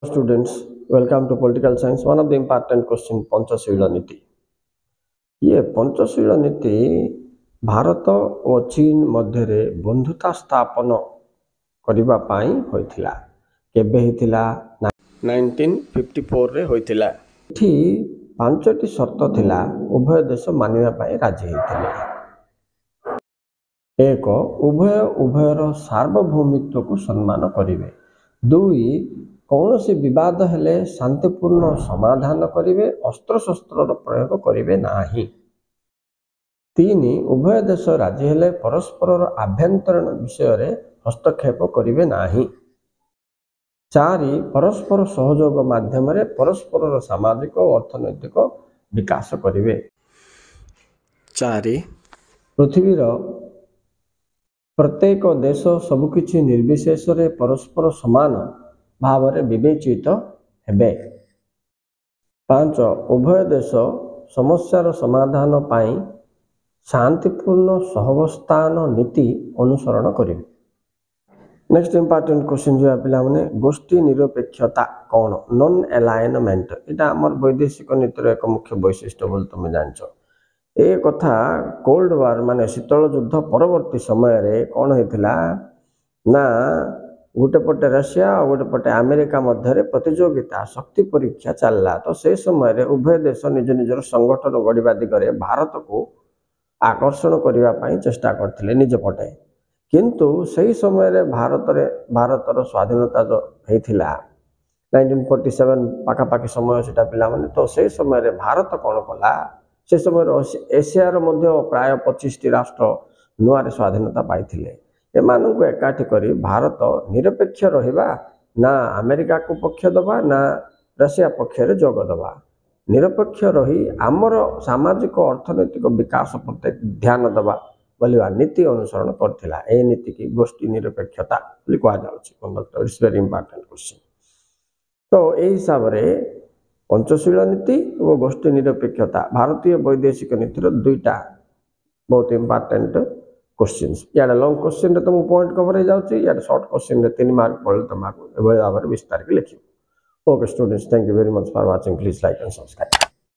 Students, welcome to political science. One of the important question, Panchsheel नीति. ये पंचशील नीति भारत और चीन मध्य बंधुता स्थापन करिबा पाई होइथिला. केबे हिथिला 1954 रे होइथिला. इठी पांचटी शर्त थिला उभय देश मानिबा पाई राजी हिथिले. एक, उभय उभयर सार्वभौमित्व को सम्मान करिवे. दुई, कौन से विवाद हेले शांतिपूर्ण समाधान करिवे, अस्त्र शस्त्र प्रयोग करिवे नाही. तीन, उभय देश राजी हेले परस्पर आभ्यंतरण विषय रे हस्तक्षेप करिवे नाही. चार, परस्पर सहयोग माध्यम रे परस्पर सामाजिक और अर्थनैतिक विकास करिवे. चार, पृथ्वीर प्रत्येक देश सबकिछि निर्विशेष रे परस्पर समान भाव रे विवेचित हेबे. पांच, उभय देश समस्यार समाधान पाई शांतिपूर्ण सहवस्थान नीति अनुसरण करिवे. नेक्स्ट इंपोर्टेंट क्वेश्चन जो पिला माने गोष्ठी निरपेक्षता कौन, नॉन अलाइनमेंट. एटा हमर वैदेशिक नीतिर एक मुख्य वैशिष्ट्य बोल तुम जानछो. ए कथा कोल्ड वार माने शीतल युद्ध परवर्ती समय रे कौन हेतिला ना गोटे पटे रशिया और गोटे पटे अमेरिका मध्य प्रतियोगिता शक्ति परीक्षा चलला. तो से समय रे उभय देश निज निजर संगठन गढ़ा दिगरे भारत को आकर्षण करने चेष्टा करथिले निज पटे. किंतु सही समय रे भारतर स्वाधीनता जो होइथिला 1947 पाखापाखि समय सेटा पिला माने. तो से समय रे भारत कौन कला, से समय एशियार मध्य प्राय 25 राष्ट्र नुआरे स्वाधीनता पाइथिले. एमानंकु एकाठी करी भारत निरपेक्ष रहिबा, ना अमेरिका को पक्ष दबा ना रशिया पक्ष रे जोग दबा. निरपेक्ष रही आमर सामाजिक अर्थनैतिक विकास प्रति ध्यान दबा बोलिबा नीति अनुसरण करथिला. ए नीति की गोष्ठी निरपेक्षता बोली कहा जाउछि. It's very important question. तो ए हिसाब रे पंचशील नीति और गोष्ठी निरपेक्षता भारतीय वैदेशिक नीतिर दुईटा बहुत इंपोर्टेंट क्वेश्चंस. यार लॉन्ग क्वेश्चन रे तुम पॉइंट कवर हो जाउछि, यार शॉर्ट क्वेश्चन रे 3 मार्क पड़े तुमको एबे आवर विस्तार के लिखियो. Okay students, thank you very much for watching. Please like and subscribe.